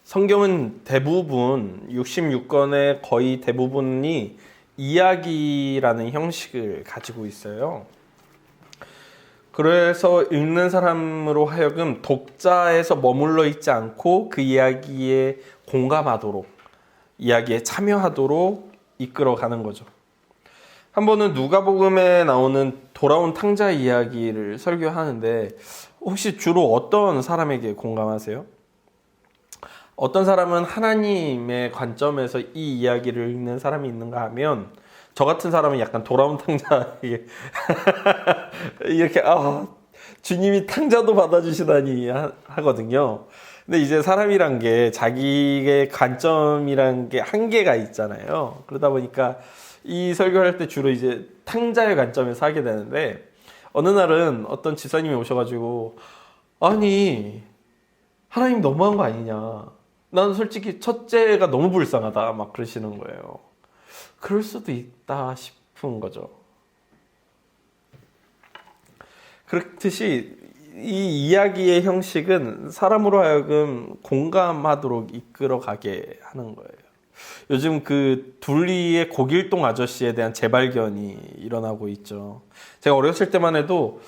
성경은 대부분 66권의 거의 대부분이 이야기라는 형식을 가지고 있어요. 그래서 읽는 사람으로 하여금 독자에서 머물러 있지 않고 그 이야기에 공감하도록, 이야기에 참여하도록 이끌어가는 거죠. 한 번은 누가복음에 나오는 돌아온 탕자 이야기를 설교하는데 혹시 주로 어떤 사람에게 공감하세요? 어떤 사람은 하나님의 관점에서 이 이야기를 읽는 사람이 있는가 하면 저 같은 사람은 약간 돌아온 탕자에게 이렇게 주님이 탕자도 받아주시다니 하거든요. 근데 이제 사람이란 게 자기의 관점이란 게 한계가 있잖아요. 그러다 보니까 이 설교할 때 주로 이제 탕자의 관점에서 하게 되는데 어느 날은 어떤 집사님이 오셔가지고 아니 하나님 너무한 거 아니냐, 난 솔직히 첫째가 너무 불쌍하다 막 그러시는 거예요. 그럴 수도 있다 싶은 거죠. 그렇듯이 이 이야기의 형식은 사람으로 하여금 공감하도록 이끌어가게 하는 거예요. 요즘 그 둘리의 고길동 아저씨에 대한 재발견이 일어나고 있죠. 제가 어렸을 때만 해도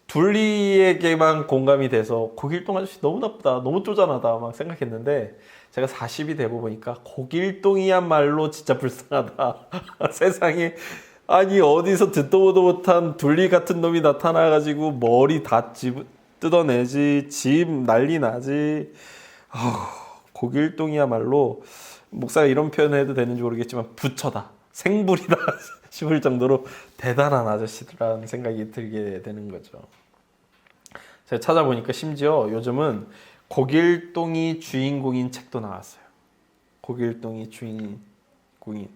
둘리에게만 공감이 돼서 고길동 아저씨 너무 나쁘다, 너무 쪼잔하다 막 생각했는데 제가 40이 되고 보니까 고길동이야말로 진짜 불쌍하다. 세상에 아니 어디서 듣도 보도 못한 둘리 같은 놈이 나타나가지고 머리 다 뜯어내지, 집 난리 나지. 고길동이야말로 목사가 이런 표현을 해도 되는지 모르겠지만 부처다, 생불이다 싶을 정도로 대단한 아저씨라는 생각이 들게 되는 거죠. 제가 찾아보니까 심지어 요즘은 고길동이 주인공인 책도 나왔어요. 고길동이 주인공인.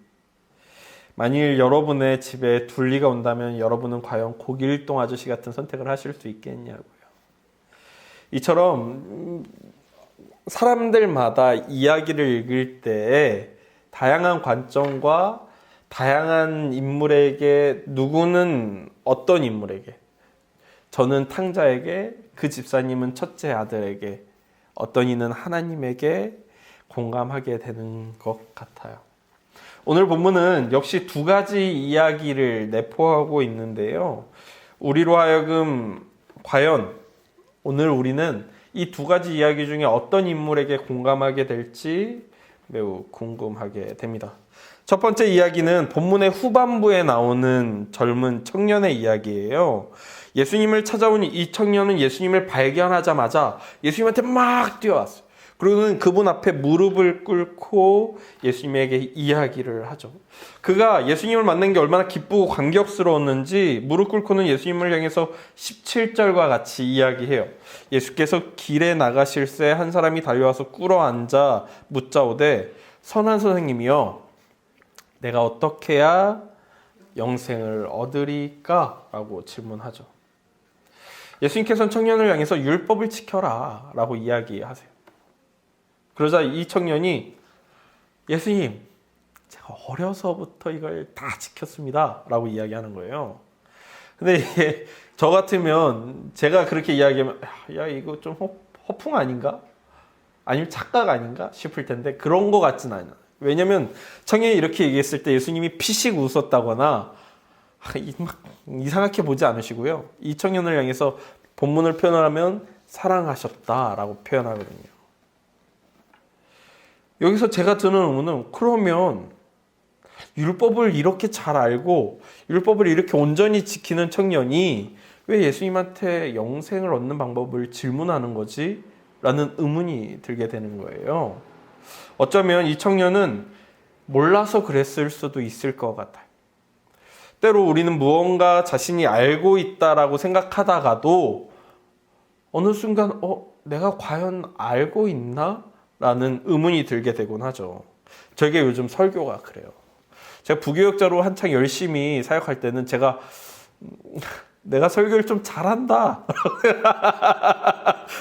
만일 여러분의 집에 둘리가 온다면 여러분은 과연 고길동 아저씨 같은 선택을 하실 수 있겠냐고요. 이처럼 사람들마다 이야기를 읽을 때 다양한 관점과 다양한 인물에게, 누구는 어떤 인물에게, 저는 탕자에게, 그 집사님은 첫째 아들에게, 어떤 이는 하나님에게 공감하게 되는 것 같아요. 오늘 본문은 역시 두 가지 이야기를 내포하고 있는데요. 우리로 하여금 과연 오늘 우리는 이 두 가지 이야기 중에 어떤 인물에게 공감하게 될지 매우 궁금하게 됩니다. 첫 번째 이야기는 본문의 후반부에 나오는 젊은 청년의 이야기예요. 예수님을 찾아온 이 청년은 예수님을 발견하자마자 예수님한테 막 뛰어왔어요. 그리고는 그분 앞에 무릎을 꿇고 예수님에게 이야기를 하죠. 그가 예수님을 만난 게 얼마나 기쁘고 감격스러웠는지 무릎 꿇고는 예수님을 향해서 17절과 같이 이야기해요. 예수께서 길에 나가실새 한 사람이 달려와서 꿇어 앉아 묻자오되 선한 선생님이여 내가 어떻게 해야 영생을 얻으리까? 라고 질문하죠. 예수님께서는 청년을 향해서 율법을 지켜라 라고 이야기하세요. 그러자 이 청년이 예수님, 제가 어려서부터 이걸 다 지켰습니다 라고 이야기하는 거예요. 근데 이게 저 같으면 제가 그렇게 이야기하면 야 이거 좀 허풍 아닌가? 아니면 착각 아닌가? 싶을 텐데 그런 거 같진 않아요. 왜냐면 청년이 이렇게 얘기했을 때 예수님이 피식 웃었다거나 막 이상하게 보지 않으시고요. 이 청년을 향해서 본문을 표현하면 사랑하셨다라고 표현하거든요. 여기서 제가 드는 의문은 그러면 율법을 이렇게 잘 알고 율법을 이렇게 온전히 지키는 청년이 왜 예수님한테 영생을 얻는 방법을 질문하는 거지? 라는 의문이 들게 되는 거예요. 어쩌면 이 청년은 몰라서 그랬을 수도 있을 것 같아요. 때로 우리는 무언가 자신이 알고 있다라고 생각하다가도 어느 순간 내가 과연 알고 있나? 라는 의문이 들게 되곤 하죠. 저에게 요즘 설교가 그래요. 제가 부교역자로 한창 열심히 사역할 때는 제가 내가 설교를 좀 잘한다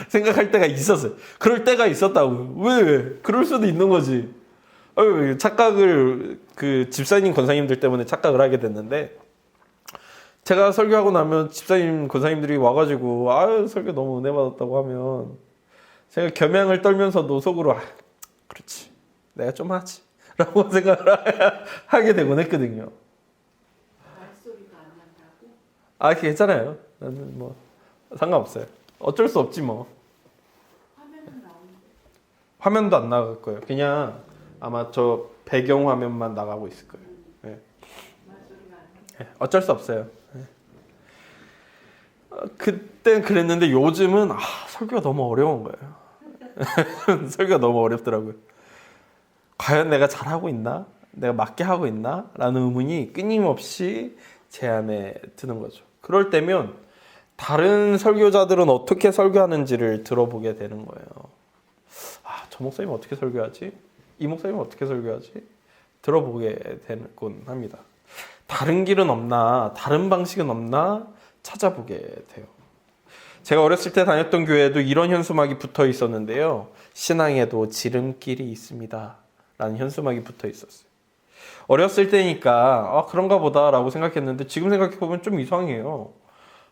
생각할 때가 있었어요. 그럴 때가 있었다고요. 왜? 그럴 수도 있는 거지. 착각을 그 집사님 권사님들 때문에 착각을 하게 됐는데 제가 설교하고 나면 집사님 권사님들이 와가지고 설교 너무 은혜 받았다고 하면 제가 겸양을 떨면서도 속으로 그렇지, 내가 좀 하지 라고 생각을 하게 되곤 했거든요. 말소리가 안 난다고? 아, 괜찮아요. 나는 뭐 상관없어요. 어쩔 수 없지 뭐. 화면은 나오는데. 화면도 안 나갈 거예요. 그냥 아마 저 배경 화면만 나가고 있을 거예요. 네. 말소리가 안 난다. 네, 어쩔 수 없어요. 네. 그땐 그랬는데 요즘은 설교가 너무 어려운 거예요. 설교가 너무 어렵더라고요. 과연 내가 잘하고 있나? 내가 맞게 하고 있나? 라는 의문이 끊임없이 제 안에 드는 거죠. 그럴 때면 다른 설교자들은 어떻게 설교하는지를 들어보게 되는 거예요. 저 목사님은 어떻게 설교하지? 이 목사님은 어떻게 설교하지? 들어보게 되곤 합니다. 다른 길은 없나? 다른 방식은 없나? 찾아보게 돼요. 제가 어렸을 때 다녔던 교회에도 이런 현수막이 붙어 있었는데요. 신앙에도 지름길이 있습니다. 라는 현수막이 붙어 있었어요. 어렸을 때니까 그런가 보다 라고 생각했는데 지금 생각해보면 좀 이상해요.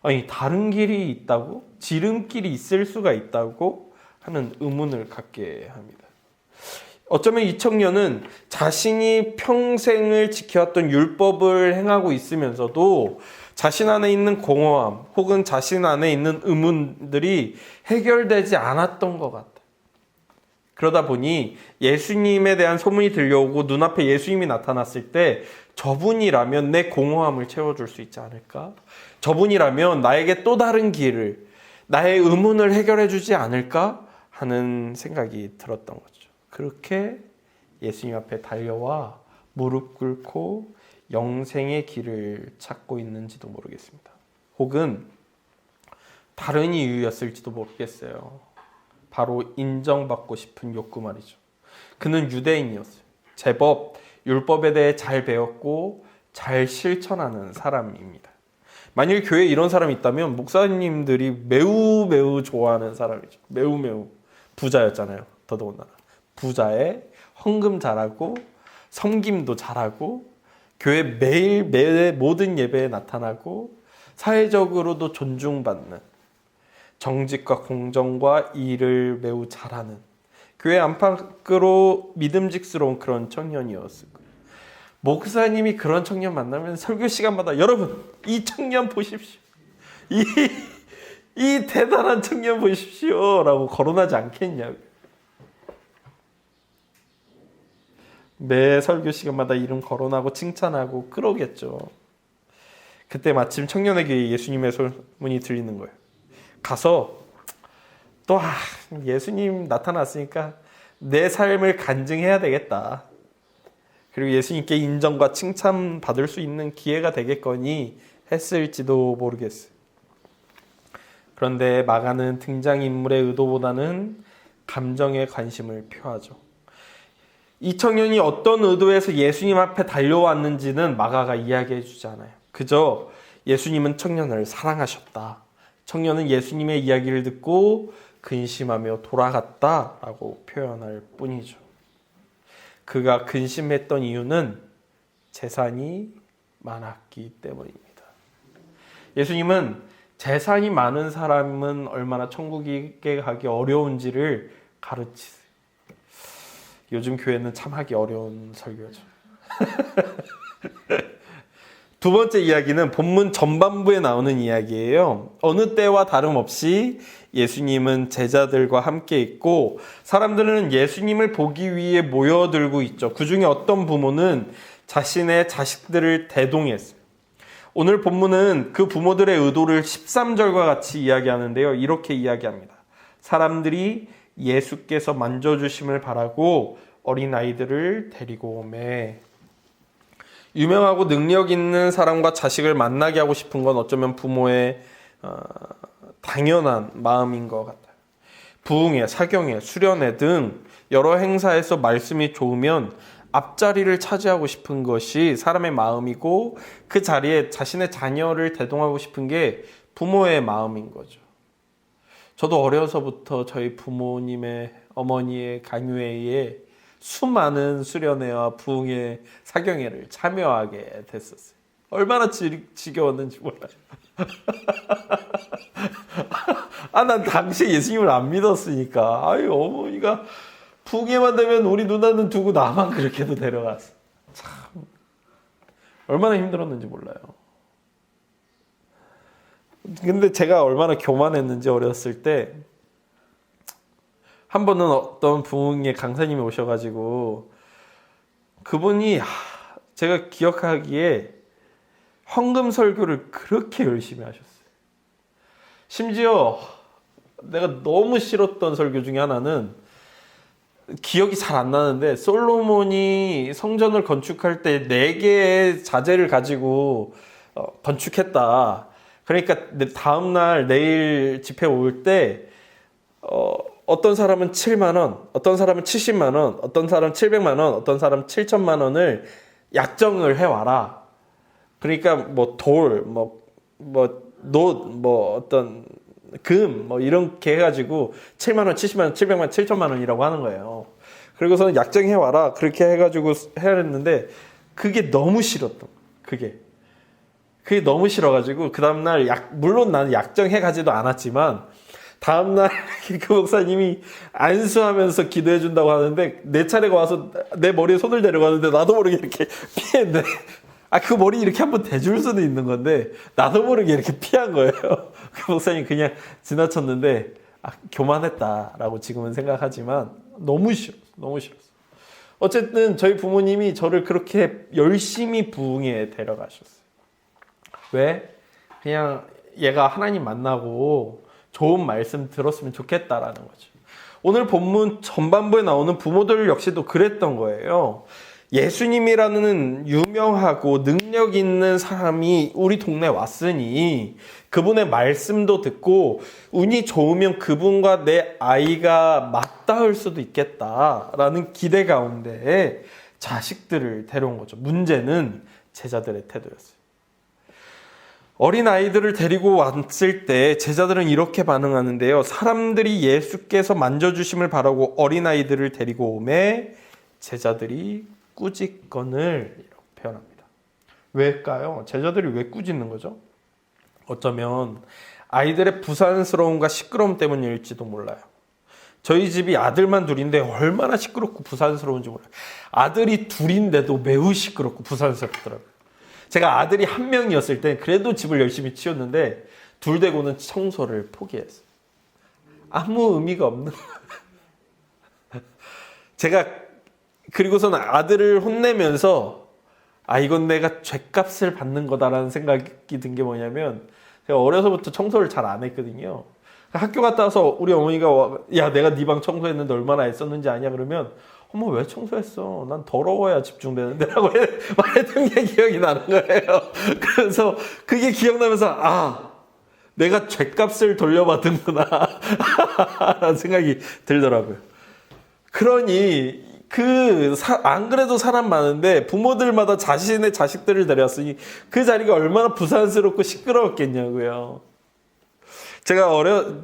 아니, 다른 길이 있다고? 지름길이 있을 수가 있다고? 하는 의문을 갖게 합니다. 어쩌면 이 청년은 자신이 평생을 지켜왔던 율법을 행하고 있으면서도 자신 안에 있는 공허함 혹은 자신 안에 있는 의문들이 해결되지 않았던 것 같아요. 그러다 보니 예수님에 대한 소문이 들려오고 눈앞에 예수님이 나타났을 때 저분이라면 내 공허함을 채워줄 수 있지 않을까? 저분이라면 나에게 또 다른 길을, 나의 의문을 해결해 주지 않을까? 하는 생각이 들었던 거죠. 그렇게 예수님 앞에 달려와 무릎 꿇고 영생의 길을 찾고 있는지도 모르겠습니다. 혹은 다른 이유였을지도 모르겠어요. 바로 인정받고 싶은 욕구 말이죠. 그는 유대인이었어요. 제법 율법에 대해 잘 배웠고 잘 실천하는 사람입니다. 만일 교회에 이런 사람이 있다면 목사님들이 매우 좋아하는 사람이죠. 매우 부자였잖아요. 더더군다나 부자에 헌금 잘하고 섬김도 잘하고 교회 매일 모든 예배에 나타나고 사회적으로도 존중받는 정직과 공정과 일을 매우 잘하는 교회 안팎으로 믿음직스러운 그런 청년이었을 거예요. 목사님이 그런 청년 만나면 설교 시간마다 여러분 이 청년 보십시오. 이 대단한 청년 보십시오 라고 거론하지 않겠냐고요. 매 설교 시간마다 이름 거론하고 칭찬하고 그러겠죠. 그때 마침 청년에게 예수님의 소문이 들리는 거예요. 가서 또 예수님 나타났으니까 내 삶을 간증해야 되겠다. 그리고 예수님께 인정과 칭찬 받을 수 있는 기회가 되겠거니 했을지도 모르겠어요. 그런데 마가는 등장인물의 의도보다는 감정에 관심을 표하죠. 이 청년이 어떤 의도에서 예수님 앞에 달려왔는지는 마가가 이야기해 주지 않아요. 그저 예수님은 청년을 사랑하셨다. 청년은 예수님의 이야기를 듣고 근심하며 돌아갔다라고 표현할 뿐이죠. 그가 근심했던 이유는 재산이 많았기 때문입니다. 예수님은 재산이 많은 사람은 얼마나 천국에 가기 어려운지를 가르치세요. 요즘 교회는 참 하기 어려운 설교죠. 두 번째 이야기는 본문 전반부에 나오는 이야기예요. 어느 때와 다름없이 예수님은 제자들과 함께 있고 사람들은 예수님을 보기 위해 모여들고 있죠. 그 중에 어떤 부모는 자신의 자식들을 대동했어요. 오늘 본문은 그 부모들의 의도를 13절과 같이 이야기하는데요. 이렇게 이야기합니다. 사람들이 예수께서 만져주심을 바라고 어린아이들을 데리고 오매. 유명하고 능력 있는 사람과 자식을 만나게 하고 싶은 건 어쩌면 부모의 당연한 마음인 것 같아요. 부흥회, 사경회, 수련회 등 여러 행사에서 말씀이 좋으면 앞자리를 차지하고 싶은 것이 사람의 마음이고 그 자리에 자신의 자녀를 대동하고 싶은 게 부모의 마음인 거죠. 저도 어려서부터 저희 부모님의 어머니의 강요회에 수많은 수련회와 부흥회, 사경회를 참여하게 됐었어요. 얼마나 지겨웠는지 몰라요. 난 당시에 예수님을 안 믿었으니까. 어머니가 부흥회만 되면 우리 누나는 두고 나만 그렇게도 데려갔어. 참 얼마나 힘들었는지 몰라요. 근데 제가 얼마나 교만했는지 어렸을 때 한 번은 어떤 부흥회 강사님이 오셔가지고 그분이 제가 기억하기에 헌금 설교를 그렇게 열심히 하셨어요. 심지어 내가 너무 싫었던 설교 중에 하나는 기억이 잘 안 나는데 솔로몬이 성전을 건축할 때 4개의 자재를 가지고 건축했다. 그러니까 다음날 내일 집회 올 때 어떤 사람은 7만 원, 어떤 사람은 70만 원, 어떤 사람은 700만 원, 어떤 사람은 7천만 원을 약정을 해와라. 그러니까 뭐 돌, 어떤 금, 이렇게 해가지고 7만 원, 70만 원, 700만 원, 7천만 원이라고 하는 거예요. 그리고서는 약정해와라. 그렇게 해가지고 해야 했는데 그게 너무 싫었던 거예요. 그게 너무 싫어가지고 그 다음날 물론 나는 약정해가지도 않았지만 다음날 그 목사님이 안수하면서 기도해준다고 하는데 내 차례가 와서 내 머리에 손을 대려가는데 나도 모르게 이렇게 피했는데 그 머리 이렇게 한번 대줄 수도 있는 건데 나도 모르게 이렇게 피한 거예요. 그 목사님 그냥 지나쳤는데 교만했다라고 지금은 생각하지만 너무 싫었어. 어쨌든 저희 부모님이 저를 그렇게 열심히 부흥회에 데려가셨어요. 왜? 그냥 얘가 하나님 만나고 좋은 말씀 들었으면 좋겠다라는 거죠. 오늘 본문 전반부에 나오는 부모들 역시도 그랬던 거예요. 예수님이라는 유명하고 능력 있는 사람이 우리 동네에 왔으니 그분의 말씀도 듣고 운이 좋으면 그분과 내 아이가 맞닿을 수도 있겠다라는 기대 가운데 자식들을 데려온 거죠. 문제는 제자들의 태도였어요. 어린 아이들을 데리고 왔을 때 제자들은 이렇게 반응하는데요. 사람들이 예수께서 만져주심을 바라고 어린 아이들을 데리고 오매 제자들이 꾸짖건을 이렇게 표현합니다. 왜일까요? 제자들이 왜 꾸짖는 거죠? 어쩌면 아이들의 부산스러움과 시끄러움 때문일지도 몰라요. 저희 집이 아들만 둘인데 얼마나 시끄럽고 부산스러운지 몰라요. 아들이 둘인데도 매우 시끄럽고 부산스럽더라고요. 제가 아들이 한 명이었을 때 그래도 집을 열심히 치웠는데 둘 되고는 청소를 포기했어요. 아무 의미가 없는 제가 그리고서는 아들을 혼내면서 이건 내가 죗값을 받는 거다라는 생각이 든 게 뭐냐면 제가 어려서부터 청소를 잘 안 했거든요. 학교 갔다 와서 우리 어머니가 야 내가 네 방 청소했는데 얼마나 애썼는지 아냐 그러면 어머 왜 청소했어? 난 더러워야 집중되는데 라고 말했던 게 기억이 나는 거예요. 그래서 그게 기억나면서 내가 죗값을 돌려받은구나 라는 생각이 들더라고요. 그러니 안 그래도 사람 많은데 부모들마다 자신의 자식들을 데려왔으니 그 자리가 얼마나 부산스럽고 시끄러웠겠냐고요. 제가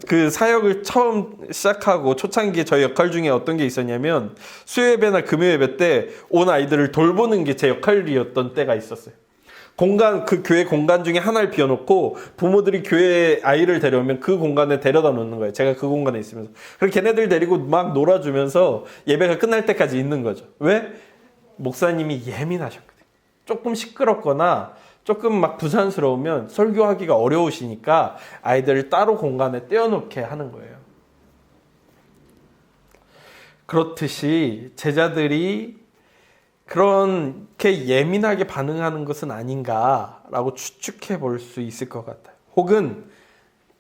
그 사역을 처음 시작하고 초창기에 저희 역할 중에 어떤 게 있었냐면 수요예배나 금요예배 때 온 아이들을 돌보는 게 제 역할이었던 때가 있었어요. 그 교회 공간 중에 하나를 비워놓고 부모들이 교회에 아이를 데려오면 그 공간에 데려다 놓는 거예요. 제가 그 공간에 있으면서. 그리고 걔네들 데리고 막 놀아주면서 예배가 끝날 때까지 있는 거죠. 왜? 목사님이 예민하셨거든요. 조금 시끄럽거나 조금 막 부산스러우면 설교하기가 어려우시니까 아이들을 따로 공간에 떼어놓게 하는 거예요. 그렇듯이 제자들이 그렇게 예민하게 반응하는 것은 아닌가라고 추측해 볼 수 있을 것 같아요.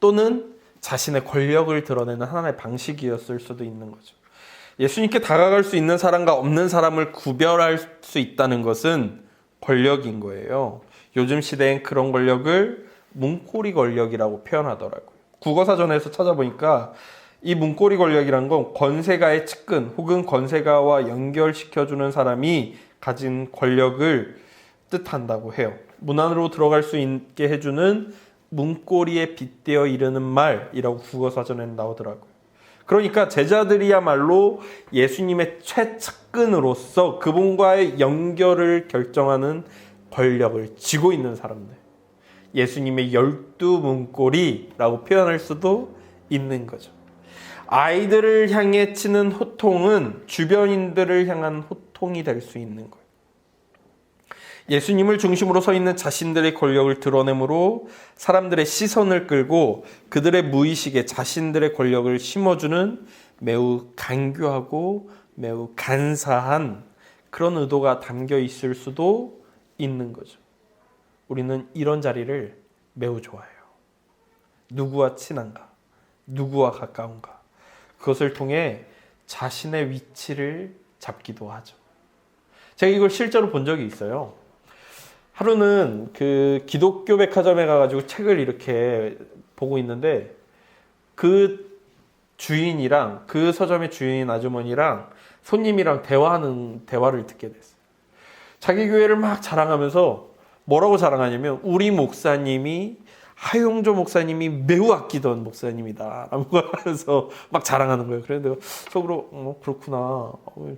또는 자신의 권력을 드러내는 하나의 방식이었을 수도 있는 거죠. 예수님께 다가갈 수 있는 사람과 없는 사람을 구별할 수 있다는 것은 권력인 거예요. 요즘 시대엔 그런 권력을 문고리 권력이라고 표현하더라고요. 국어사전에서 찾아보니까 이 문고리 권력이란 건 권세가의 측근 혹은 권세가와 연결시켜주는 사람이 가진 권력을 뜻한다고 해요. 문 안으로 들어갈 수 있게 해주는 문고리에 빗대어 이르는 말이라고 국어사전에는 나오더라고요. 그러니까 제자들이야말로 예수님의 최측근으로서 그분과의 연결을 결정하는 권력을 쥐고 있는 사람들. 예수님의 12 문고리라고 표현할 수도 있는 거죠. 아이들을 향해 치는 호통은 주변인들을 향한 호통이 될 수 있는 거예요. 예수님을 중심으로 서 있는 자신들의 권력을 드러내므로 사람들의 시선을 끌고 그들의 무의식에 자신들의 권력을 심어주는 매우 간교하고 매우 간사한 그런 의도가 담겨 있을 수도 있는 거죠. 우리는 이런 자리를 매우 좋아해요. 누구와 친한가? 누구와 가까운가? 그것을 통해 자신의 위치를 잡기도 하죠. 제가 이걸 실제로 본 적이 있어요. 하루는 그 기독교 백화점에 가가지고 책을 이렇게 보고 있는데 그 주인이랑 그 서점의 주인 아주머니랑 손님이랑 대화를 듣게 됐어요. 자기 교회를 막 자랑하면서 뭐라고 자랑하냐면 우리 목사님이 하용조 목사님이 매우 아끼던 목사님이다 라고 하면서 막 자랑하는 거예요. 그래서 내가 속으로 그렇구나,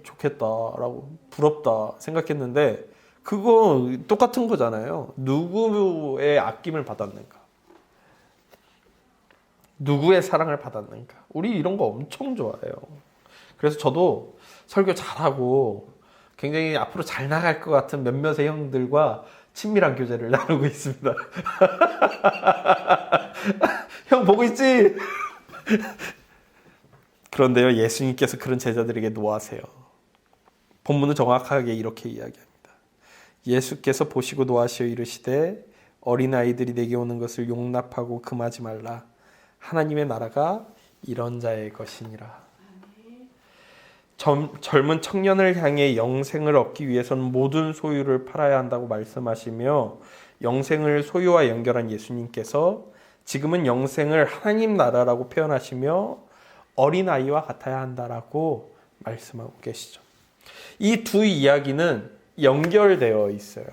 좋겠다라고 부럽다 생각했는데 그거 똑같은 거잖아요. 누구의 아낌을 받았는가? 누구의 사랑을 받았는가? 우리 이런 거 엄청 좋아해요. 그래서 저도 설교 잘하고 굉장히 앞으로 잘 나갈 것 같은 몇몇의 형들과 친밀한 교제를 나누고 있습니다. 형 보고 있지? 그런데요, 예수님께서 그런 제자들에게 노하세요. 본문은 정확하게 이렇게 이야기합니다. 예수께서 보시고 노하시어 이르시되 어린아이들이 내게 오는 것을 용납하고 금하지 말라. 하나님의 나라가 이런 자의 것이니라. 젊은 청년을 향해 영생을 얻기 위해서는 모든 소유를 팔아야 한다고 말씀하시며 영생을 소유와 연결한 예수님께서 지금은 영생을 하나님 나라라고 표현하시며 어린아이와 같아야 한다라고 말씀하고 계시죠. 이 두 이야기는 연결되어 있어요.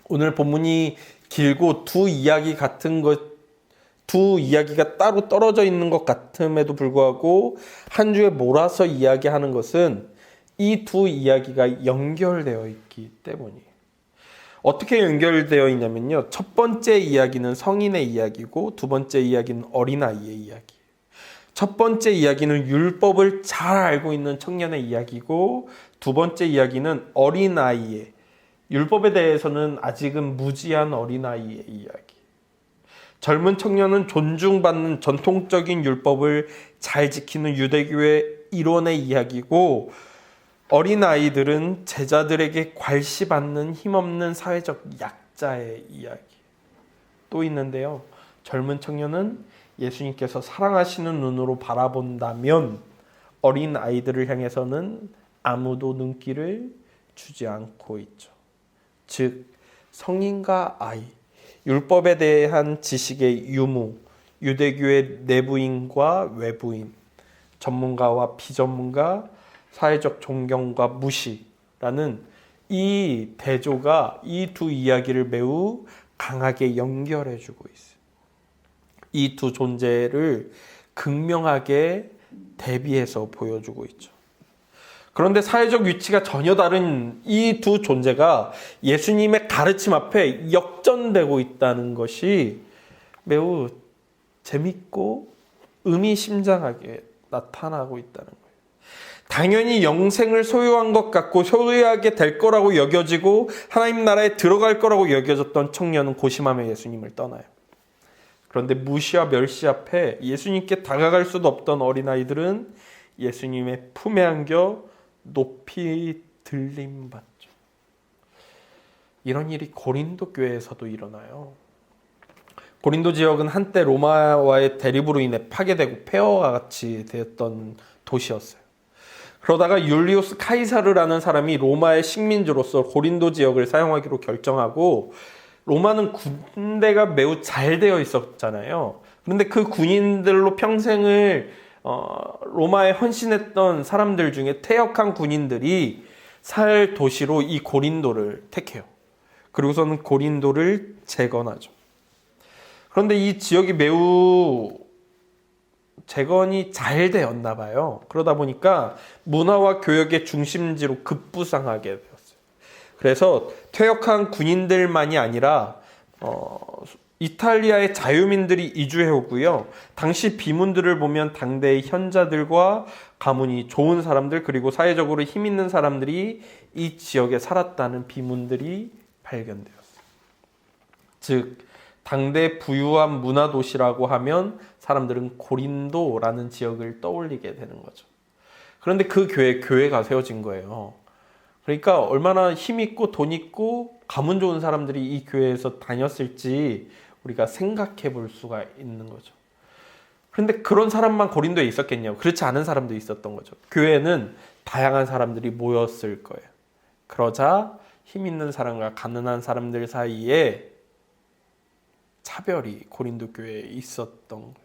오늘 본문이 길고 두 이야기가 따로 떨어져 있는 것 같음에도 불구하고 한 주에 몰아서 이야기하는 것은 이 두 이야기가 연결되어 있기 때문이에요. 어떻게 연결되어 있냐면요. 첫 번째 이야기는 성인의 이야기고 두 번째 이야기는 어린아이의 이야기. 첫 번째 이야기는 율법을 잘 알고 있는 청년의 이야기고 두 번째 이야기는 어린아이의, 율법에 대해서는 아직은 무지한 어린아이의 이야기. 젊은 청년은 존중받는 전통적인 율법을 잘 지키는 유대교의 일원의 이야기고 어린아이들은 제자들에게 괄시받는 힘없는 사회적 약자의 이야기. 또 있는데요. 젊은 청년은 예수님께서 사랑하시는 눈으로 바라본다면 어린아이들을 향해서는 아무도 눈길을 주지 않고 있죠. 즉 성인과 아이, 율법에 대한 지식의 유무, 유대교의 내부인과 외부인, 전문가와 비전문가, 사회적 존경과 무시라는 이 대조가 이 두 이야기를 매우 강하게 연결해주고 있어요. 이 두 존재를 극명하게 대비해서 보여주고 있죠. 그런데 사회적 위치가 전혀 다른 이 두 존재가 예수님의 가르침 앞에 역전되고 있다는 것이 매우 재밌고 의미심장하게 나타나고 있다는 거예요. 당연히 영생을 소유한 것 같고 소유하게 될 거라고 여겨지고 하나님 나라에 들어갈 거라고 여겨졌던 청년은 고심하며 예수님을 떠나요. 그런데 무시와 멸시 앞에 예수님께 다가갈 수도 없던 어린아이들은 예수님의 품에 안겨 높이 들림받죠. 이런 일이 고린도 교회에서도 일어나요. 고린도 지역은 한때 로마와의 대립으로 인해 파괴되고 폐허와 같이 되었던 도시였어요. 그러다가 율리우스 카이사르라는 사람이 로마의 식민지로서 고린도 지역을 사용하기로 결정하고 로마는 군대가 매우 잘 되어 있었잖아요. 그런데 그 군인들로 평생을 로마에 헌신했던 사람들 중에 퇴역한 군인들이 살 도시로 이 고린도를 택해요. 그리고서는 고린도를 재건하죠. 그런데 이 지역이 매우 재건이 잘 되었나 봐요. 그러다 보니까 문화와 교역의 중심지로 급부상하게 되었어요. 그래서 퇴역한 군인들만이 아니라 이탈리아의 자유민들이 이주해 오고요. 당시 비문들을 보면 당대의 현자들과 가문이 좋은 사람들 그리고 사회적으로 힘 있는 사람들이 이 지역에 살았다는 비문들이 발견되었어요. 즉 당대 부유한 문화 도시라고 하면 사람들은 고린도라는 지역을 떠올리게 되는 거죠. 그런데 그 교회가 세워진 거예요. 그러니까 얼마나 힘 있고 돈 있고 가문 좋은 사람들이 이 교회에서 다녔을지 우리가 생각해 볼 수가 있는 거죠. 그런데 그런 사람만 고린도에 있었겠냐고. 그렇지 않은 사람도 있었던 거죠. 교회에는 다양한 사람들이 모였을 거예요. 그러자 힘 있는 사람과 가난한 사람들 사이에 차별이 고린도 교회에 있었던 겁니다.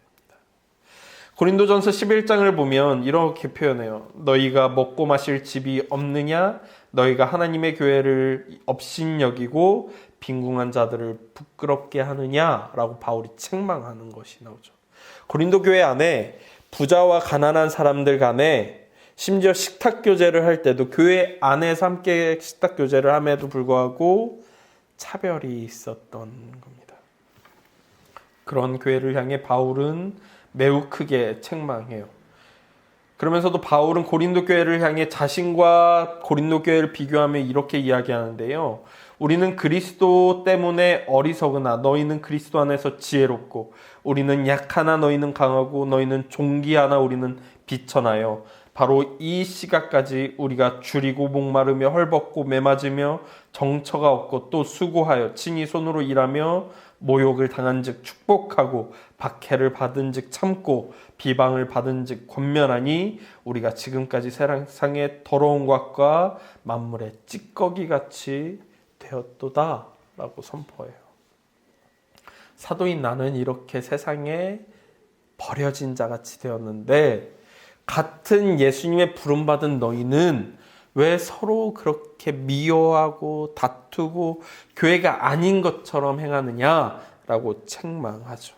고린도전서 11장을 보면 이렇게 표현해요. 너희가 먹고 마실 집이 없느냐? 너희가 하나님의 교회를 업신여기고 빈궁한 자들을 부끄럽게 하느냐? 라고 바울이 책망하는 것이 나오죠. 고린도 교회 안에 부자와 가난한 사람들 간에 심지어 식탁교제를 할 때도 교회 안에서 함께 식탁교제를 함에도 불구하고 차별이 있었던 겁니다. 그런 교회를 향해 바울은 매우 크게 책망해요. 그러면서도 바울은 고린도 교회를 향해 자신과 고린도 교회를 비교하며 이렇게 이야기하는데요. 우리는 그리스도 때문에 어리석으나 너희는 그리스도 안에서 지혜롭고 우리는 약하나 너희는 강하고 너희는 종기하나 우리는 비천하여 바로 이 시각까지 우리가 줄이고 목마르며 헐벗고 매맞으며 정처가 없고 또 수고하여 친히 손으로 일하며 모욕을 당한즉 축복하고 박해를 받은즉 참고 비방을 받은즉 권면하니 우리가 지금까지 세상의 더러운 것과 만물의 찌꺼기같이 되었도다 라고 선포해요. 사도인 나는 이렇게 세상에 버려진 자같이 되었는데 같은 예수님의 부름받은 너희는 왜 서로 그렇게 미워하고 다투고 교회가 아닌 것처럼 행하느냐라고 책망하죠.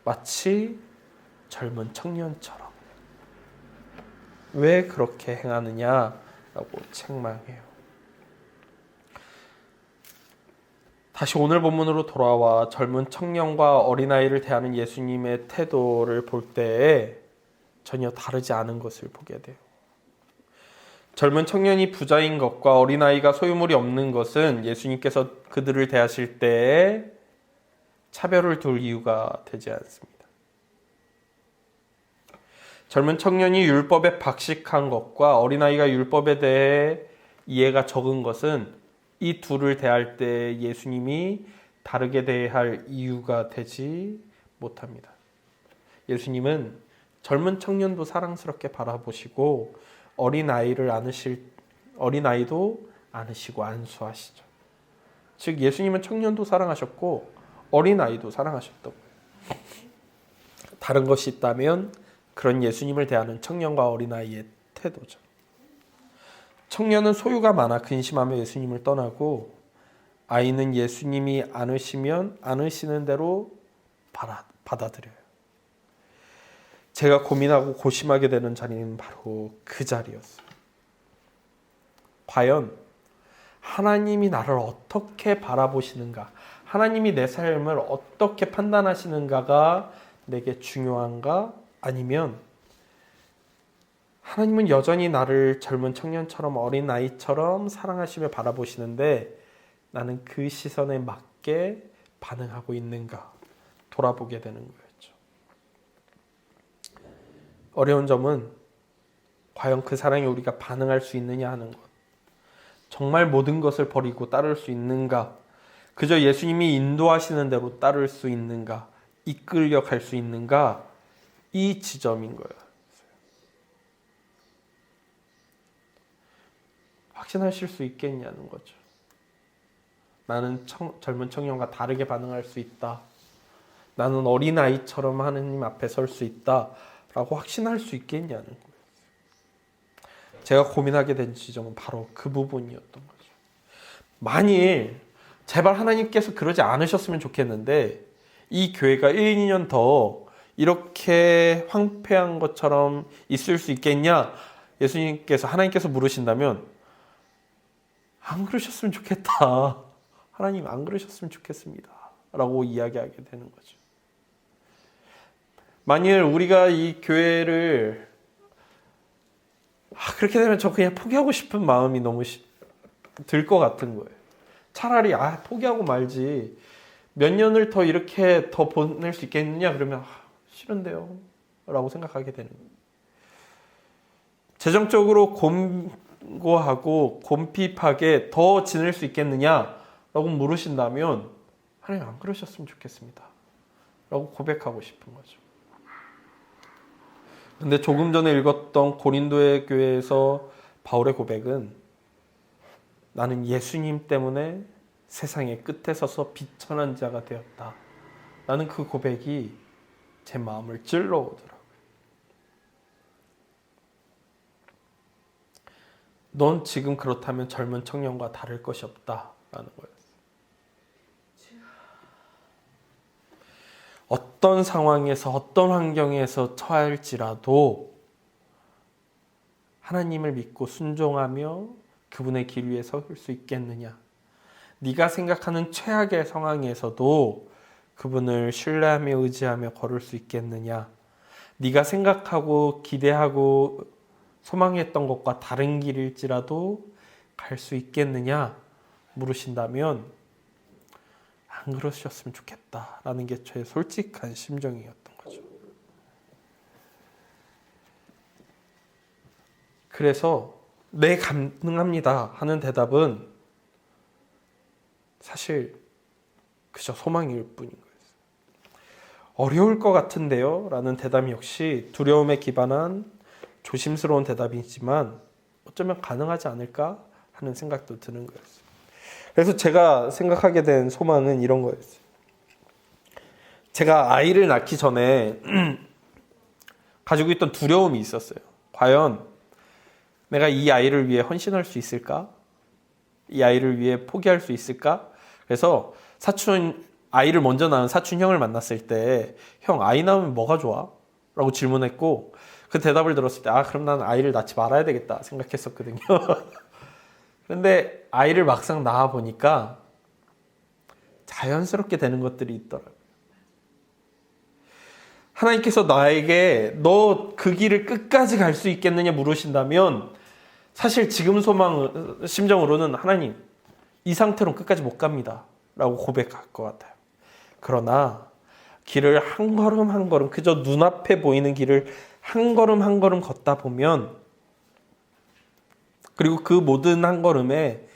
마치 젊은 청년처럼 왜 그렇게 행하느냐라고 책망해요. 다시 오늘 본문으로 돌아와 젊은 청년과 어린아이를 대하는 예수님의 태도를 볼 때에 전혀 다르지 않은 것을 보게 돼요. 젊은 청년이 부자인 것과 어린아이가 소유물이 없는 것은 예수님께서 그들을 대하실 때에 차별을 둘 이유가 되지 않습니다. 젊은 청년이 율법에 박식한 것과 어린아이가 율법에 대해 이해가 적은 것은 이 둘을 대할 때 예수님이 다르게 대할 이유가 되지 못합니다. 예수님은 젊은 청년도 사랑스럽게 바라보시고 어린아이도 안으시고 안수하시죠. 즉 예수님은 청년도 사랑하셨고 어린아이도 사랑하셨다고요. 다른 것이 있다면 그런 예수님을 대하는 청년과 어린아이의 태도죠. 청년은 소유가 많아 근심하며 예수님을 떠나고 아이는 예수님이 안으시면 안으시는 대로 받아들여요. 제가 고민하고 고심하게 되는 자리는 바로 그 자리였어요. 과연 하나님이 나를 어떻게 바라보시는가, 하나님이 내 삶을 어떻게 판단하시는가가 내게 중요한가? 아니면 하나님은 여전히 나를 젊은 청년처럼 어린 아이처럼 사랑하시며 바라보시는데 나는 그 시선에 맞게 반응하고 있는가 돌아보게 되는 거였죠. 어려운 점은 과연 그 사랑에 우리가 반응할 수 있느냐 하는 것. 정말 모든 것을 버리고 따를 수 있는가? 그저 예수님이 인도하시는 대로 따를 수 있는가? 이끌려 갈 수 있는가? 이 지점인 거예요. 확신하실 수 있겠냐는 거죠. 나는 젊은 청년과 다르게 반응할 수 있다. 나는 어린아이처럼 하느님 앞에 설 수 있다. 라고 확신할 수 있겠냐는 거예요. 제가 고민하게 된 지점은 바로 그 부분이었던 거죠. 만일 제발 하나님께서 그러지 않으셨으면 좋겠는데 이 교회가 1, 2년 더 이렇게 황폐한 것처럼 있을 수 있겠냐? 하나님께서 물으신다면 안 그러셨으면 좋겠다. 하나님 안 그러셨으면 좋겠습니다. 라고 이야기하게 되는 거죠. 만일 우리가 이 교회를 그렇게 되면 저 그냥 포기하고 싶은 마음이 너무 들 것 같은 거예요. 차라리 포기하고 말지 몇 년을 더 이렇게 더 보낼 수 있겠느냐 그러면 싫은데요 라고 생각하게 되는 거예요. 재정적으로 곤고하고 곤핍하게 더 지낼 수 있겠느냐 라고 물으신다면 하나님 안 그러셨으면 좋겠습니다 라고 고백하고 싶은 거죠. 근데 조금 전에 읽었던 고린도의 교회에서 바울의 고백은 나는 예수님 때문에 세상의 끝에 서서 비천한 자가 되었다. 라는 그 고백이 제 마음을 찔러오더라고요. 넌 지금 그렇다면 젊은 청년과 다를 것이 없다. 라는 거였어요. 어떤 상황에서 어떤 환경에서 처할지라도 하나님을 믿고 순종하며 그분의 길 위에 설 수 있겠느냐. 네가 생각하는 최악의 상황에서도 그분을 신뢰하며 의지하며 걸을 수 있겠느냐. 네가 생각하고 기대하고 소망했던 것과 다른 길일지라도 갈 수 있겠느냐 물으신다면 안 그러셨으면 좋겠다라는 게 저의 솔직한 심정이었던 거죠. 그래서 네, 가능합니다 하는 대답은 사실 그저 소망일 뿐인 거예요. 어려울 것 같은데요 라는 대답 역시 두려움에 기반한 조심스러운 대답이지만 어쩌면 가능하지 않을까 하는 생각도 드는 거였어요. 그래서 제가 생각하게 된 소망은 이런 거였어요. 제가 아이를 낳기 전에 가지고 있던 두려움이 있었어요. 과연 내가 이 아이를 위해 헌신할 수 있을까? 이 아이를 위해 포기할 수 있을까? 그래서 아이를 먼저 낳은 사촌 형을 만났을 때 형, 아이 낳으면 뭐가 좋아? 라고 질문했고 그 대답을 들었을 때 그럼 난 아이를 낳지 말아야 되겠다 생각했었거든요. 그런데 아이를 막상 낳아 보니까 자연스럽게 되는 것들이 있더라고요. 하나님께서 나에게 너 그 길을 끝까지 갈 수 있겠느냐 물으신다면 사실 지금 심정으로는 하나님 이 상태로는 끝까지 못 갑니다 라고 고백할 것 같아요. 그러나 길을 한 걸음 한 걸음 그저 눈앞에 보이는 길을 한 걸음 한 걸음 걷다 보면 그리고 그 모든 한 걸음에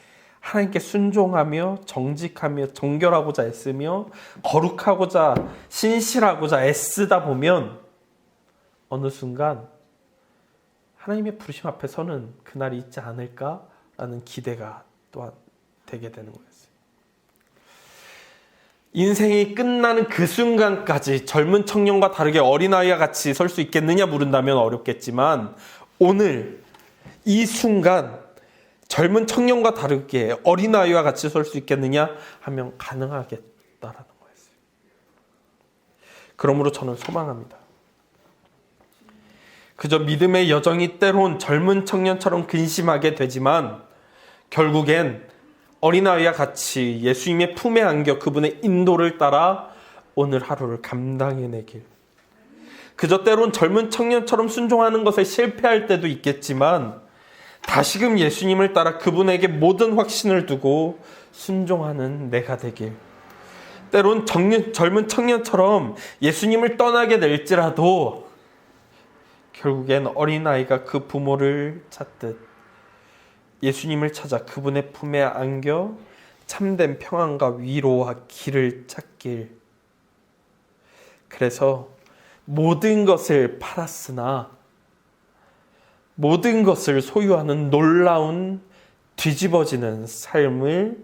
하나님께 순종하며 정직하며 정결하고자 애쓰며 거룩하고자 신실하고자 애쓰다 보면 어느 순간 하나님의 부르심 앞에 서는 그날이 있지 않을까라는 기대가 또한 되게 되는 거였어요. 인생이 끝나는 그 순간까지 젊은 청년과 다르게 어린아이와 같이 설 수 있겠느냐 물은다면 어렵겠지만 오늘 이 순간 젊은 청년과 다르게 어린아이와 같이 설 수 있겠느냐 하면 가능하겠다라는 거였어요. 그러므로 저는 소망합니다. 그저 믿음의 여정이 때론 젊은 청년처럼 근심하게 되지만 결국엔 어린아이와 같이 예수님의 품에 안겨 그분의 인도를 따라 오늘 하루를 감당해내길. 그저 때론 젊은 청년처럼 순종하는 것에 실패할 때도 있겠지만 다시금 예수님을 따라 그분에게 모든 확신을 두고 순종하는 내가 되길. 때론 젊은 청년처럼 예수님을 떠나게 될지라도 결국엔 어린아이가 그 부모를 찾듯 예수님을 찾아 그분의 품에 안겨 참된 평안과 위로와 길을 찾길. 그래서 모든 것을 팔았으나 모든 것을 소유하는 놀라운 뒤집어지는 삶을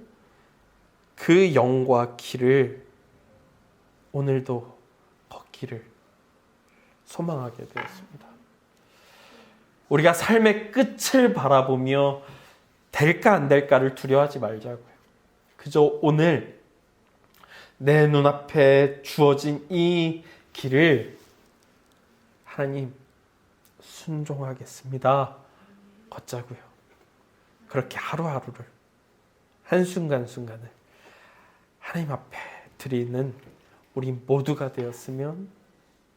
그 영과 길을 오늘도 걷기를 소망하게 되었습니다. 우리가 삶의 끝을 바라보며 될까 안 될까를 두려워하지 말자고요. 그저 오늘 내 눈앞에 주어진 이 길을 하나님 순종하겠습니다. 걷자고요. 그렇게 하루하루를 한순간순간을 하나님 앞에 드리는 우리 모두가 되었으면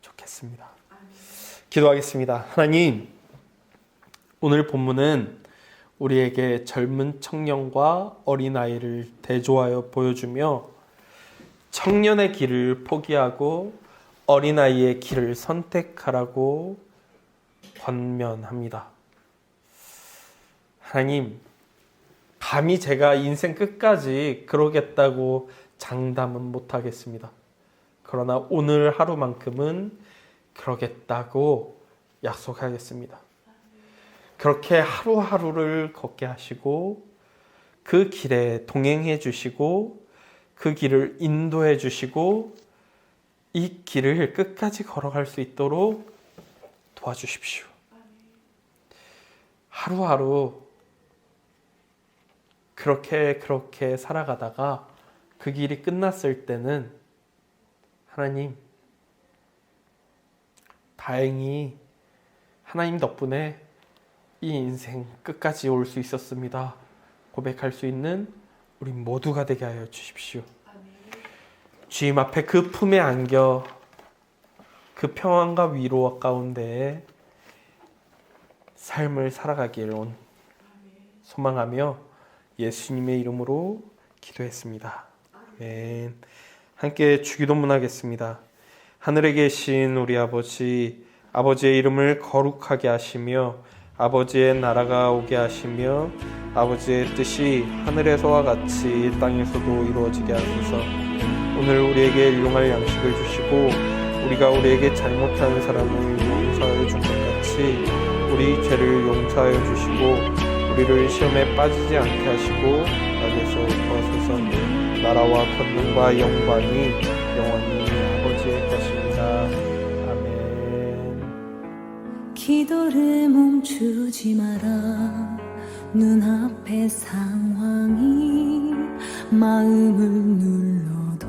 좋겠습니다. 기도하겠습니다. 하나님, 오늘 본문은 우리에게 젊은 청년과 어린아이를 대조하여 보여주며 청년의 길을 포기하고 어린아이의 길을 선택하라고 권면합니다. 하나님, 감히 제가 인생 끝까지 그러겠다고 장담은 못하겠습니다. 그러나 오늘 하루만큼은 그러겠다고 약속하겠습니다. 그렇게 하루하루를 걷게 하시고 그 길에 동행해 주시고 그 길을 인도해 주시고 이 길을 끝까지 걸어갈 수 있도록 도와주십시오. 하루하루 그렇게 살아가다가 그 길이 끝났을 때는 하나님, 다행히 하나님 덕분에 이 인생 끝까지 올 수 있었습니다. 고백할 수 있는 우리 모두가 되게 하여 주십시오. 주님 앞에 그 품에 안겨 그 평안과 위로 가운데 삶을 살아가기를 소망하며 예수님의 이름으로 기도했습니다. 아멘. 함께 주기도문 하겠습니다. 하늘에 계신 우리 아버지, 아버지의 이름을 거룩하게 하시며 아버지의 나라가 오게 하시며 아버지의 뜻이 하늘에서와 같이 땅에서도 이루어지게 하소서. 오늘 우리에게 일용할 양식을 주시고 우리가 우리에게 잘못한 사람을 용서하여 준 것 같이 우리 죄를 용서하여 주시고 우리를 시험에 빠지지 않게 하시고 악에서 구하소서. 나라와 권능과 영광이 영원히 아버지의 것입니다. 아멘. 기도를 멈추지 마라. 눈앞의 상황이 마음을 눌러도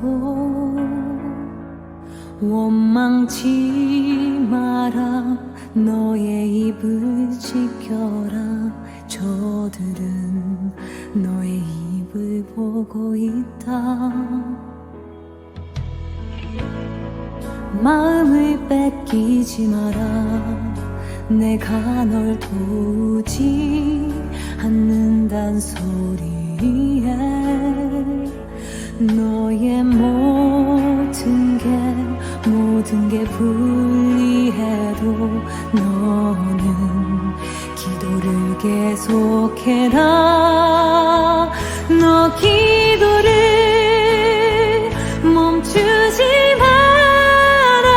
원망치 마라. 너의 입을 지켜라. 저들은 너의 입을 보고 있다. 마음을 뺏기지 마라. 내가 널 도우지 않는단 소리에 너의 모든 게 불리해도 너는 기도를 계속해라. 너 기도를 멈추지 마라.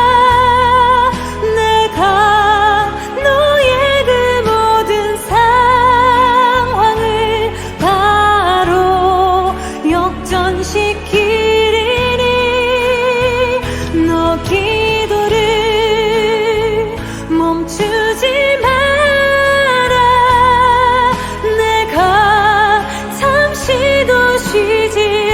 내가 너의 그 모든 상황을 바로 역전시키리니 너 기도를 멈추지 마라. 내가 잠시도 쉬지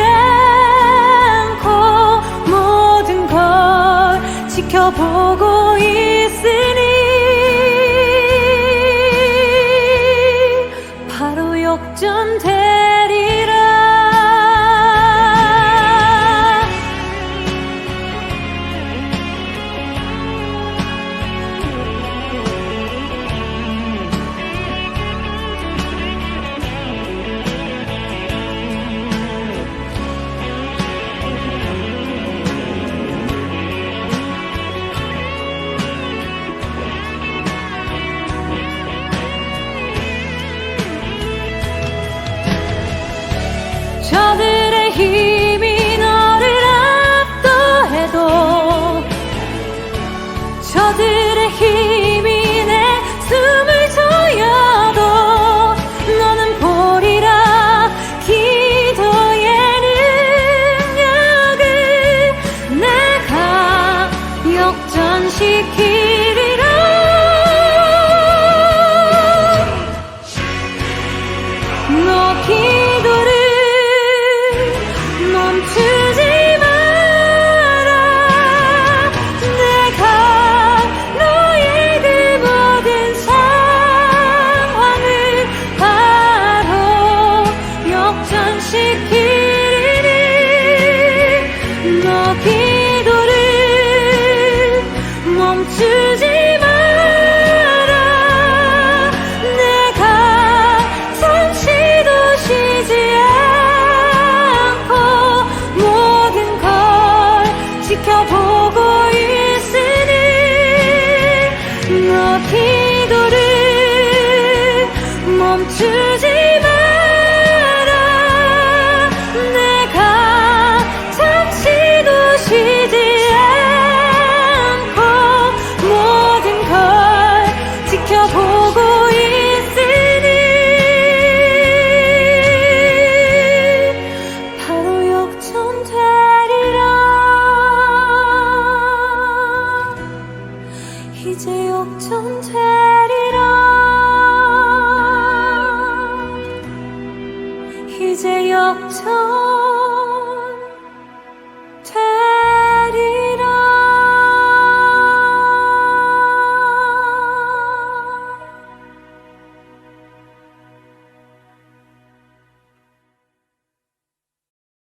기도를 멈추지 마라. 내가 잠시도 쉬지 않고 모든 걸 지켜보고 있으니 바로 역전되리라. 이제 역전되리라. 이제 역전